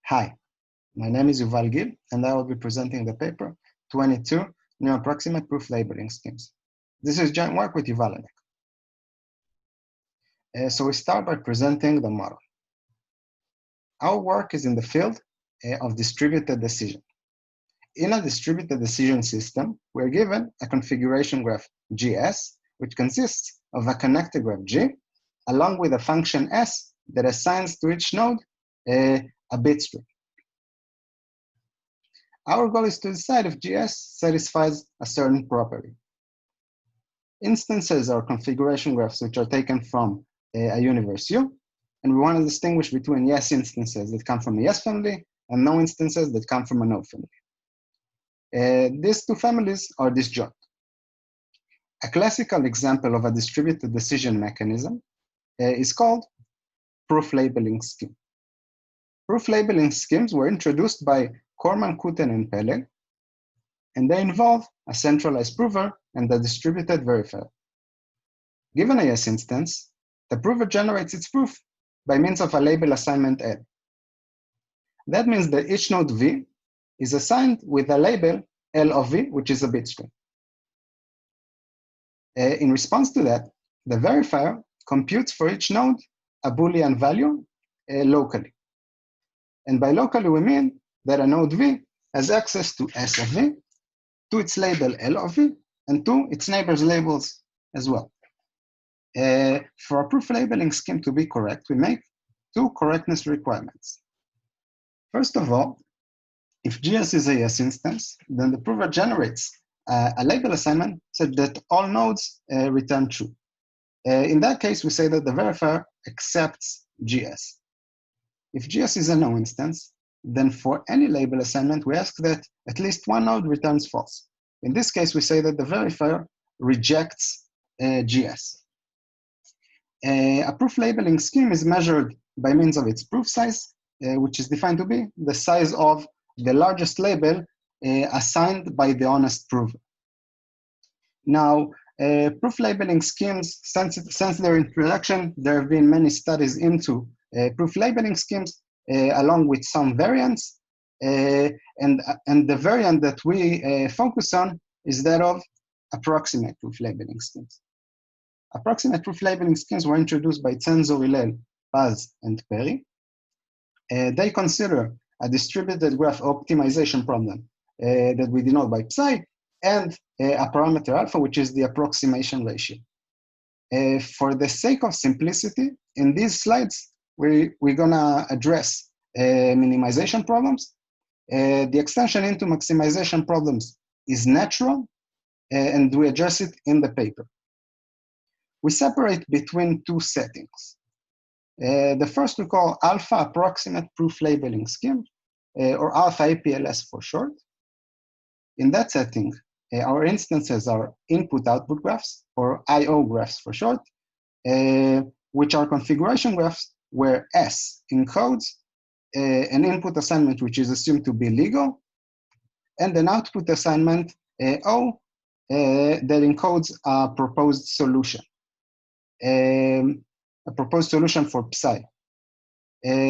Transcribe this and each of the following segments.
Hi, my name is Yuval Gil, and I will be presenting the paper 22 New Approximate Proof Labeling Schemes. This is joint work with Yuval and So we start by presenting the model. Our work is in the field of distributed decision. In a distributed decision system, we're given a configuration graph GS, which consists of a connected graph G, along with a function S that assigns to each node a bit string. Our goal is to decide if GS satisfies a certain property. Instances are configuration graphs which are taken from a universe U, and we want to distinguish between yes instances that come from a yes family and no instances that come from a no family. These two families are disjoint. A classical example of a distributed decision mechanism is called proof labeling scheme. Proof labeling schemes were introduced by Corman, Kuten, and Peleg, and they involve a centralized prover and a distributed verifier. Given a yes instance, the prover generates its proof by means of a label assignment L. That means that each node V is assigned with a label L of V, which is a bit string. In response to that, the verifier computes for each node a Boolean value locally. And by locally, we mean that a node V has access to S of V, to its label L of V, and to its neighbors' labels as well. For a proof labeling scheme to be correct, we make two correctness requirements. First of all, if GS is a yes instance, then the prover generates a label assignment such that all nodes return true. In that case, we say that the verifier accepts GS. If GS is a no instance, then for any label assignment, we ask that at least one node returns false. In this case, we say that the verifier rejects GS. A proof labeling scheme is measured by means of its proof size, which is defined to be the size of the largest label assigned by the honest prover. Now, proof labeling schemes, since their introduction, there have been many studies into proof labeling schemes, along with some variants. And the variant that we focus on is that of approximate proof labeling schemes. Approximate proof labeling schemes were introduced by Cenzo, Hillel, Paz, and Perry. They consider a distributed graph optimization problem that we denote by psi, and a parameter alpha, which is the approximation ratio. For the sake of simplicity, in these slides, we're gonna address minimization problems. The extension into maximization problems is natural, and we address it in the paper. We separate between two settings. The first we call alpha approximate proof labeling scheme, or alpha APLS for short. In that setting, our instances are input-output graphs, or I/O graphs for short, which are configuration graphs where S encodes an input assignment which is assumed to be legal, and an output assignment O that encodes a proposed solution. A proposed solution for psi.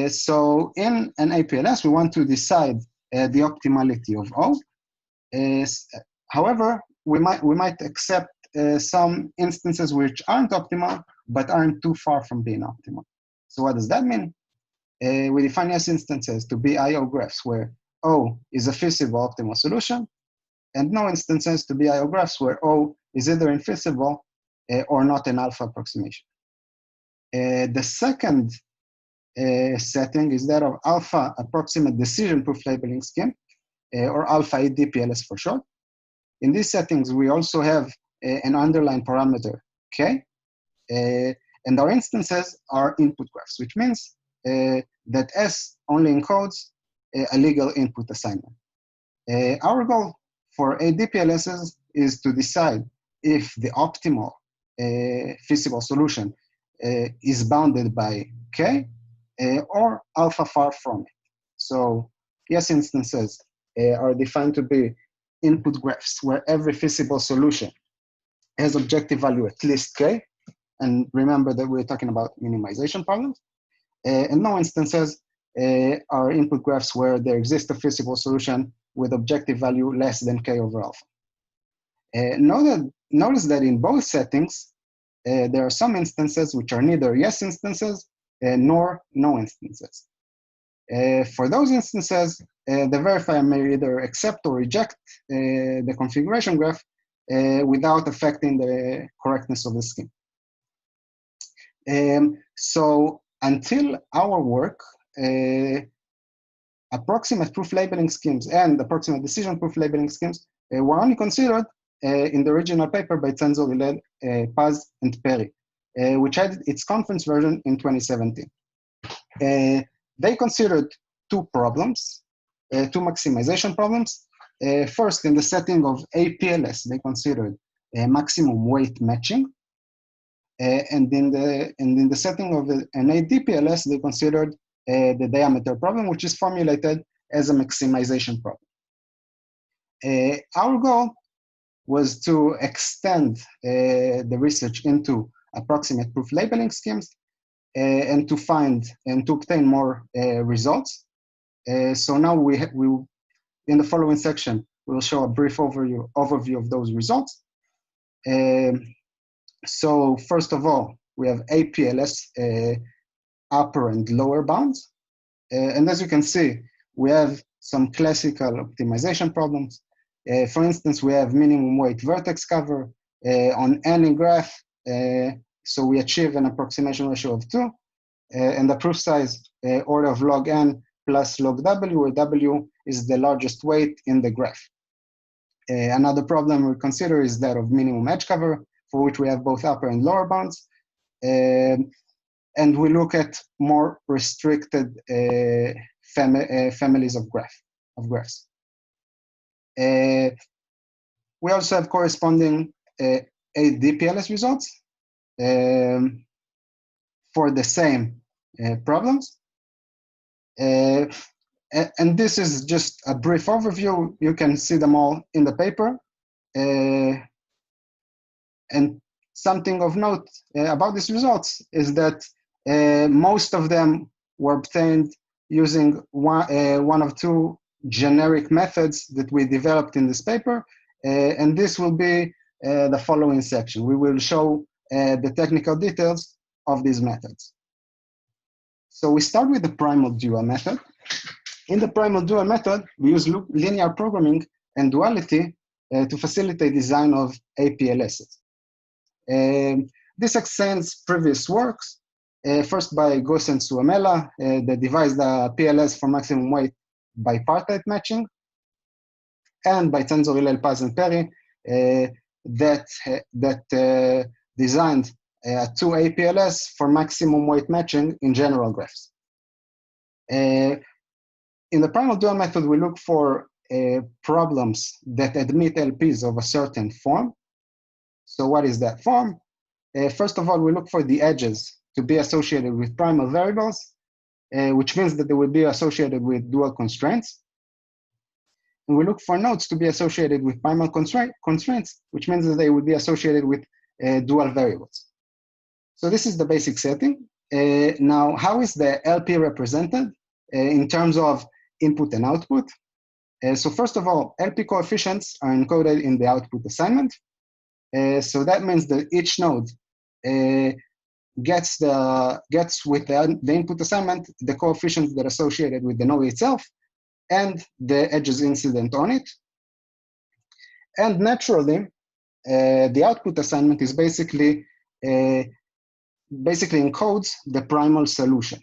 So in an APLS, we want to decide the optimality of O. However, we might accept some instances which aren't optimal, but aren't too far from being optimal. So what does that mean? We define yes instances to be I/O graphs where O is a feasible optimal solution, and no instances to be I/O graphs where O is either infeasible or not an alpha approximation. The second setting is that of alpha approximate decision proof labeling scheme, or alpha ADPLS for short. In these settings, we also have an underlying parameter K, and our instances are input graphs, which means that S only encodes a legal input assignment. Our goal for ADPLSs is to decide if the optimal feasible solution is bounded by K or alpha far from it. So yes instances are defined to be input graphs where every feasible solution has objective value at least K. And remember that we're talking about minimization problems. And no instances are input graphs where there exists a feasible solution with objective value less than k over alpha. Notice that in both settings, there are some instances which are neither yes instances nor no instances. For those instances, the verifier may either accept or reject the configuration graph without affecting the correctness of the scheme. So until our work, approximate proof labeling schemes and approximate decision proof labeling schemes were only considered in the original paper by Censoriled, Paz, and Perry, which had its conference version in 2017. They considered two problems, two maximization problems. First, in the setting of APLS, they considered maximum weight matching. And in the setting of an ADPLS, they considered the diameter problem, which is formulated as a maximization problem. Our goal was to extend the research into approximate proof labeling schemes and to find and to obtain more results. So now we in the following section, we'll show a brief overview of those results. So first of all, we have APLS upper and lower bounds. And as you can see, we have some classical optimization problems. For instance, we have minimum weight vertex cover on any graph. So we achieve an approximation ratio of 2. And the proof size order of log n plus log w, where w is the largest weight in the graph. Another problem we consider is that of minimum edge cover, for which we have both upper and lower bounds. And we look at more restricted families of graphs. We also have corresponding ADPLS results for the same problems. And this is just a brief overview. You can see them all in the paper. And something of note about these results is that most of them were obtained using one of two generic methods that we developed in this paper. And this will be the following section. We will show the technical details of these methods. So we start with the Primal dual method. In the Primal dual method, we use linear programming and duality to facilitate design of APLSs. This extends previous works, first by Goss and Suomela, that devised the PLS for maximum weight bipartite matching, and by Censoriled, Paz, and Perry, that designed two APLS for maximum weight matching in general graphs. In the Primal dual method, we look for problems that admit LPs of a certain form. So what is that form? First of all, we look for the edges to be associated with primal variables, which means that they will be associated with dual constraints. And we look for nodes to be associated with primal constraints, which means that they will be associated with dual variables. So this is the basic setting. Now, how is the LP represented in terms of input and output? So first of all, LP coefficients are encoded in the output assignment. So that means that each node gets with the input assignment the coefficients that are associated with the node itself and the edges incident on it. And naturally, the output assignment is basically encodes the primal solution.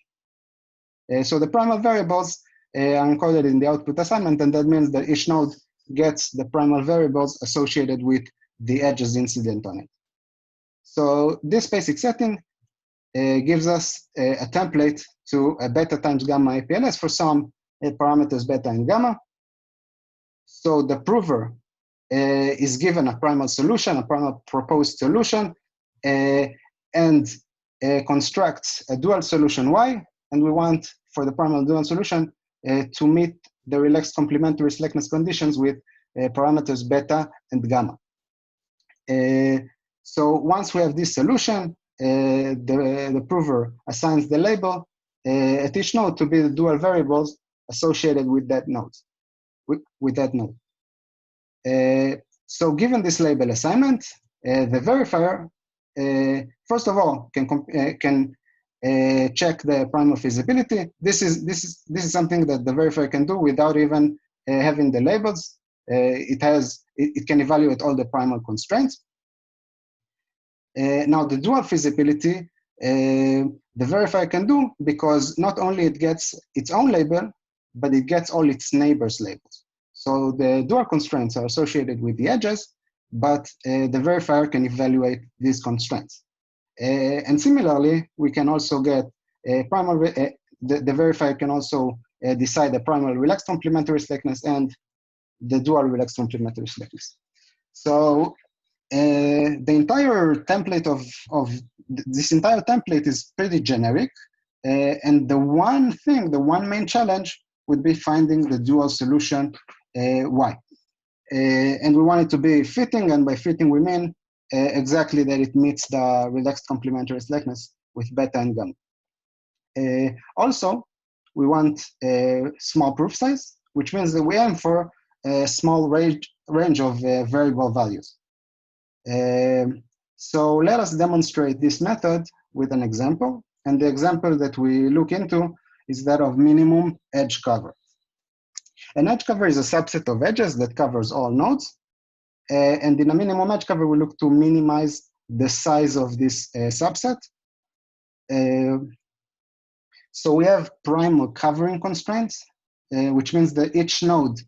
So the primal variables are encoded in the output assignment, and that means that each node gets the primal variables associated with the edges incident on it. So this basic setting gives us a template to a beta times gamma APLS for some parameters beta and gamma. So the prover is given a primal solution, a primal proposed solution, and constructs a dual solution Y, and we want for the primal dual solution to meet the relaxed complementary slackness conditions with parameters beta and gamma. So once we have this solution, the prover assigns the label at each node to be the dual variables associated with that node. So given this label assignment, the verifier, first of all, can check the primal feasibility. This is something that the verifier can do without even having the labels. It can evaluate all the primal constraints. Now the dual feasibility, the verifier can do because not only it gets its own label, but it gets all its neighbors' labels. So the dual constraints are associated with the edges, but the verifier can evaluate these constraints. And similarly, we can also get primal, the verifier can also decide the primal relaxed complementary slackness and the dual relaxed complementary slackness. So the entire template of this entire template is pretty generic. And the one main challenge would be finding the dual solution Y. And we want it to be fitting, and by fitting we mean exactly that it meets the relaxed complementary slackness with beta and gamma. Also, we want a small proof size, which means that we aim for a small range of variable values. So let us demonstrate this method with an example. And the example that we look into is that of minimum edge cover. An edge cover is a subset of edges that covers all nodes. And in a minimum edge cover, we look to minimize the size of this subset. So we have primal covering constraints, which means that each node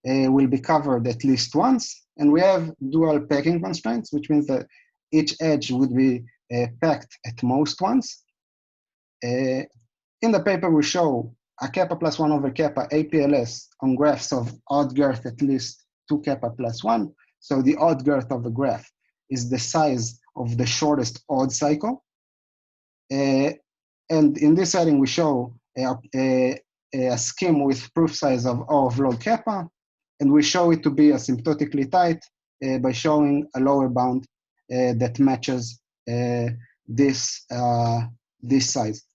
will be covered at least once. And we have dual packing constraints, which means that each edge would be packed at most once. In the paper, we show a kappa plus 1 over kappa APLS on graphs of odd girth at least 2 kappa plus 1. So the odd girth of the graph is the size of the shortest odd cycle. And in this setting, we show a scheme with proof size of O of log kappa, and we show it to be asymptotically tight by showing a lower bound that matches this size.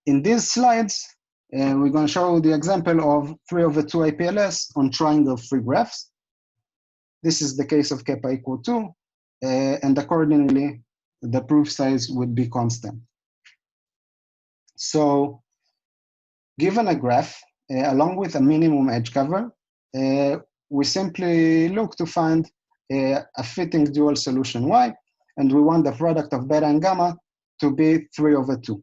In these slides, we're going to show the example of 3 over 2 APLS on triangle-free graphs. This is the case of kappa equal 2, and accordingly, the proof size would be constant. So, given a graph, along with a minimum edge cover, we simply look to find a fitting dual solution Y, and we want the product of beta and gamma to be 3 over 2.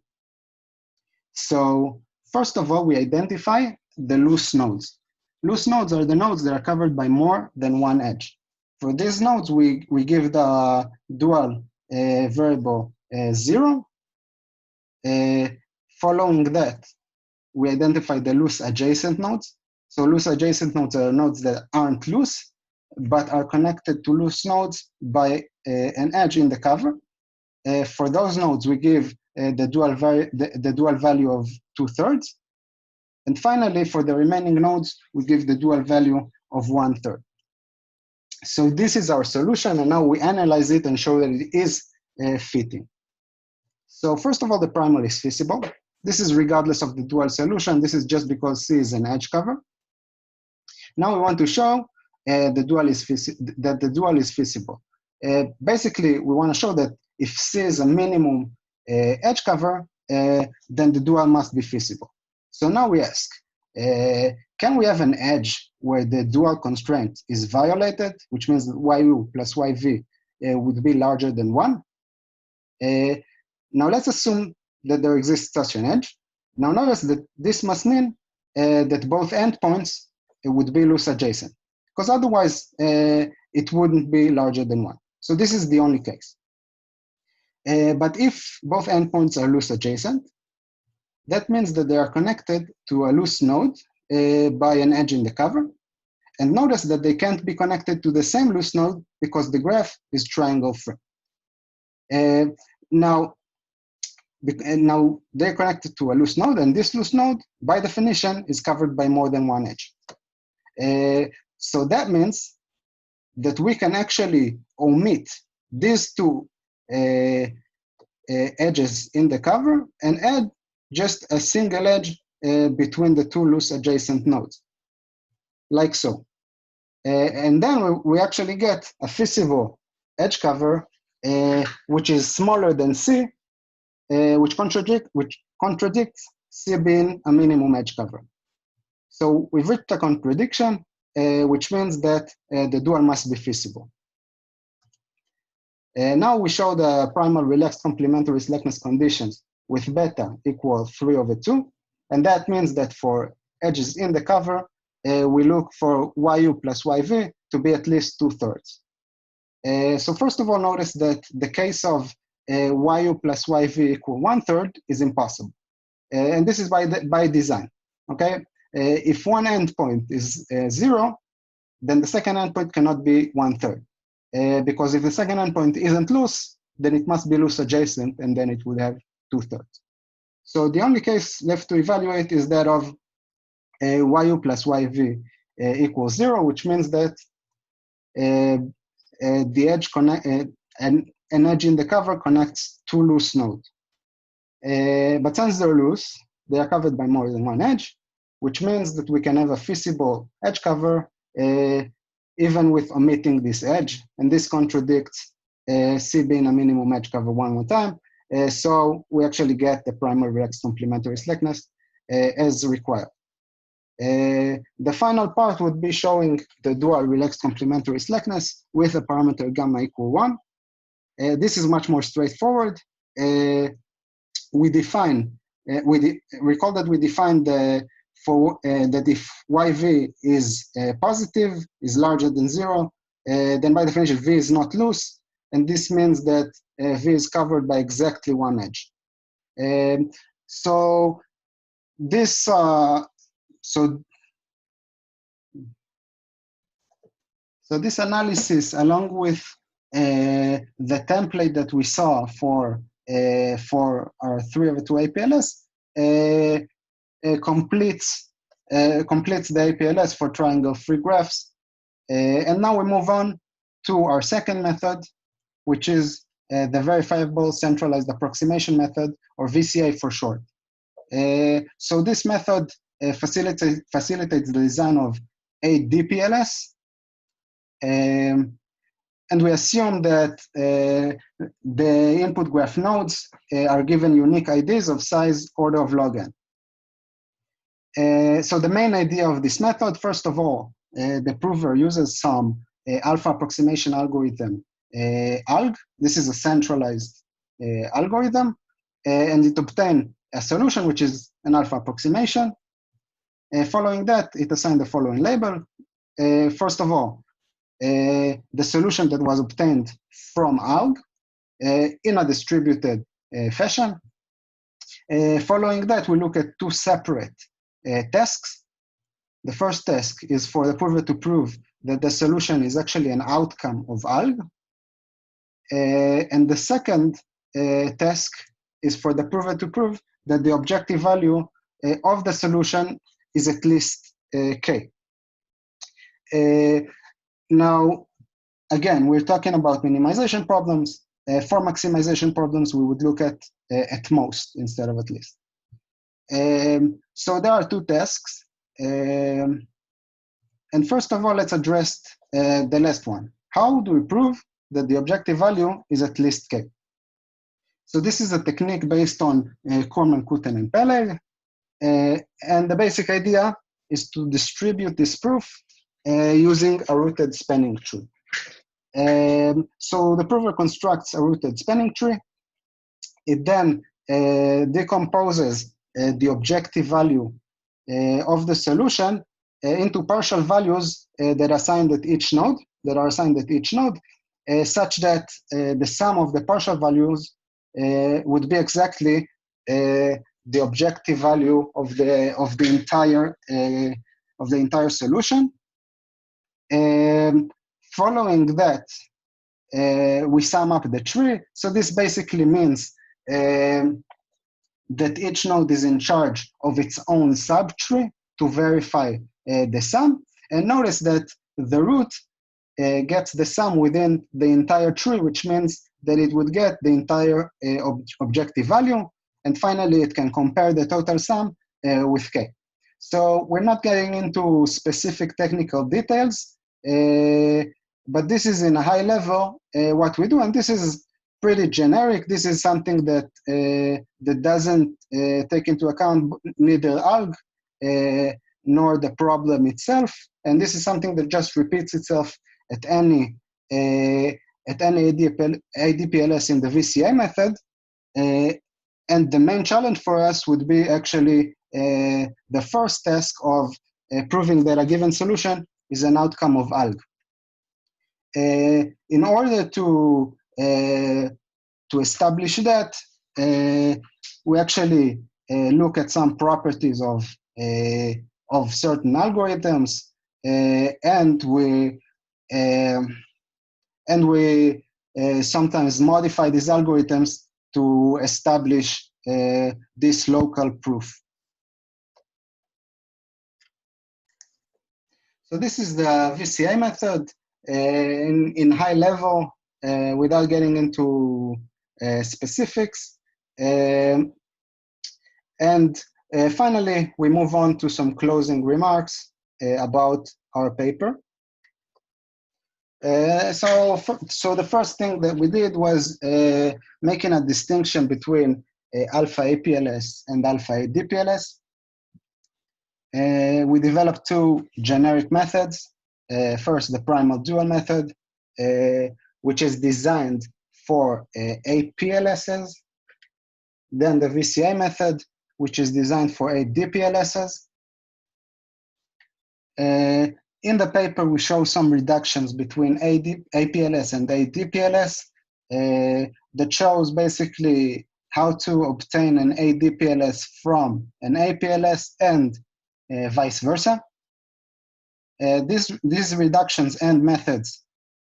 So first of all, we identify the loose nodes. Loose nodes are the nodes that are covered by more than one edge. For these nodes, we give the dual variable 0. Following that, we identify the loose adjacent nodes. So loose adjacent nodes are nodes that aren't loose, but are connected to loose nodes by an edge in the cover. For those nodes, we give the dual value of 2/3. And finally, for the remaining nodes, we give the dual value of 1/3. So this is our solution, and now we analyze it and show that it is fitting. So first of all, the primal is feasible. This is regardless of the dual solution. This is just because C is an edge cover. Now we want to show that the dual is feasible. Basically, we want to show that if C is a minimum edge cover, then the dual must be feasible. So now we ask, can we have an edge where the dual constraint is violated, which means that YU plus YV would be larger than 1? Now let's assume that there exists such an edge. Now notice that this must mean that both endpoints would be loose adjacent, because otherwise it wouldn't be larger than 1. So this is the only case. But if both endpoints are loose adjacent, that means that they are connected to a loose node by an edge in the cover. And notice that they can't be connected to the same loose node because the graph is triangle-free. Now they're connected to a loose node, and this loose node, by definition, is covered by more than one edge. So that means that we can actually omit these two edges in the cover and add just a single edge between the two loose adjacent nodes, like so. And then we actually get a feasible edge cover, which is smaller than C, which contradicts C being a minimum edge cover. So we've reached a contradiction, which means that the dual must be feasible. Now we show the primal relaxed complementary slackness conditions with beta equal 3/2. And that means that for edges in the cover, we look for YU plus YV to be at least 2/3. So first of all, notice that the case of YU plus YV equal 1/3 is impossible. And this is by design, okay? If one endpoint is 0, then the second endpoint cannot be 1/3. Because if the second endpoint isn't loose, then it must be loose adjacent, and then it would have 2/3. So the only case left to evaluate is that of YU plus YV equals 0, which means that the edge an edge in the cover connects two loose nodes. But since they're loose, they are covered by more than one edge, which means that we can have a feasible edge cover even with omitting this edge. And this contradicts C being a minimum edge cover one more time. So we actually get the primal relaxed complementary slackness as required. The final part would be showing the dual relaxed complementary slackness with a parameter gamma equal 1. This is much more straightforward. We define, recall that we defined that if YV is positive, is larger than 0, then by definition V is not loose, and this means that V is covered by exactly one edge. So this this analysis, along with the template that we saw for our 3/2 APLS, completes the APLS for triangle-free graphs. And now we move on to our second method, which is the verifiable centralized approximation method, or VCA for short. So this method facilitates the design of a DPLS, and we assume that the input graph nodes are given unique IDs of size order of log n. So the main idea of this method, first of all, the prover uses some alpha approximation algorithm, ALG. This is a centralized algorithm, and it obtains a solution, which is an alpha approximation. Following that, it assigned the following label. First of all, the solution that was obtained from ALG in a distributed fashion. Following that, we look at two separate tasks. The first task is for the prover to prove that the solution is actually an outcome of ALG. And the second task is for the prover to prove that the objective value of the solution is at least K. Now, again, we're talking about minimization problems. For maximization problems, we would look at most instead of at least. So there are two tasks. And first of all, let's address the last one. How do we prove that the objective value is at least K? So this is a technique based on Corman, Kuten, and Peleg. And the basic idea is to distribute this proof using a rooted spanning tree. So the prover constructs a rooted spanning tree. It then decomposes the objective value of the solution into partial values that are assigned at each node, such that the sum of the partial values would be exactly the objective value of the entire solution. Following that, we sum up the tree. So this basically means that each node is in charge of its own subtree to verify the sum. And notice that the root gets the sum within the entire tree, which means that it would get the entire objective value, and finally it can compare the total sum with K. So we're not getting into specific technical details, but this is in a high level what we do, and this is pretty generic. This is something that that doesn't take into account neither alg nor the problem itself, and this is something that just repeats itself at any ADPLS in the VCA method. And the main challenge for us would be actually the first task of proving that a given solution is an outcome of alg. In order to establish that, we actually look at some properties of certain algorithms, and we sometimes modify these algorithms to establish this local proof. So this is the VCA method in high level, without getting into specifics. And finally, we move on to some closing remarks about our paper. So the first thing that we did was making a distinction between alpha APLS and alpha ADPLS. We developed two generic methods. First, the Primal dual method, which is designed for APLSs. Then the VCA method, which is designed for ADPLSs. In the paper, we show some reductions between APLS and ADPLS that shows basically how to obtain an ADPLS from an APLS and vice versa. These reductions and methods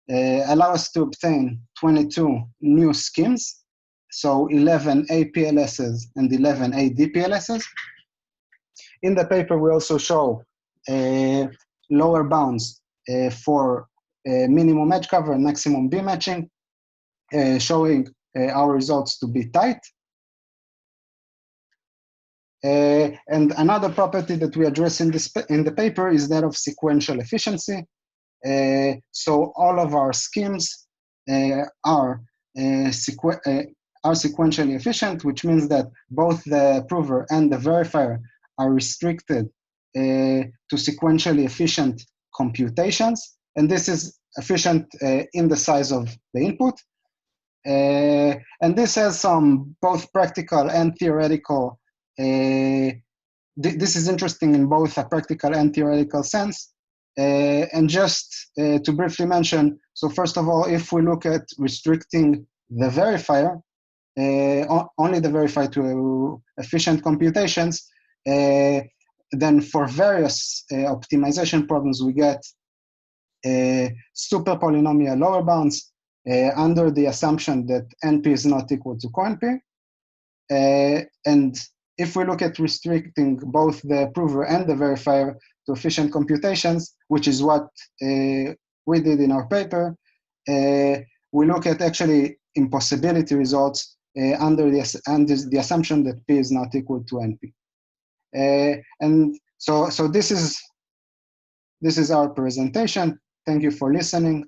allow us to obtain 22 new schemes, so 11 APLSs and 11 ADPLSs. In the paper, we also show lower bounds for minimum edge cover and maximum B matching, showing our results to be tight. And another property that we address in the paper is that of sequential efficiency. So all of our schemes are sequentially efficient, which means that both the prover and the verifier are restricted to sequentially efficient computations, and this is efficient in the size of the input. And this has some both practical and theoretical. This is interesting in both a practical and theoretical sense. And just to briefly mention, so first of all, if we look at restricting the verifier, only the verifier to efficient computations, then for various optimization problems, we get super polynomial lower bounds under the assumption that NP is not equal to CoNP. And if we look at restricting both the prover and the verifier to efficient computations, which is what we did in our paper, we look at actually impossibility results under the assumption that P is not equal to NP. And so this is our presentation. Thank you for listening.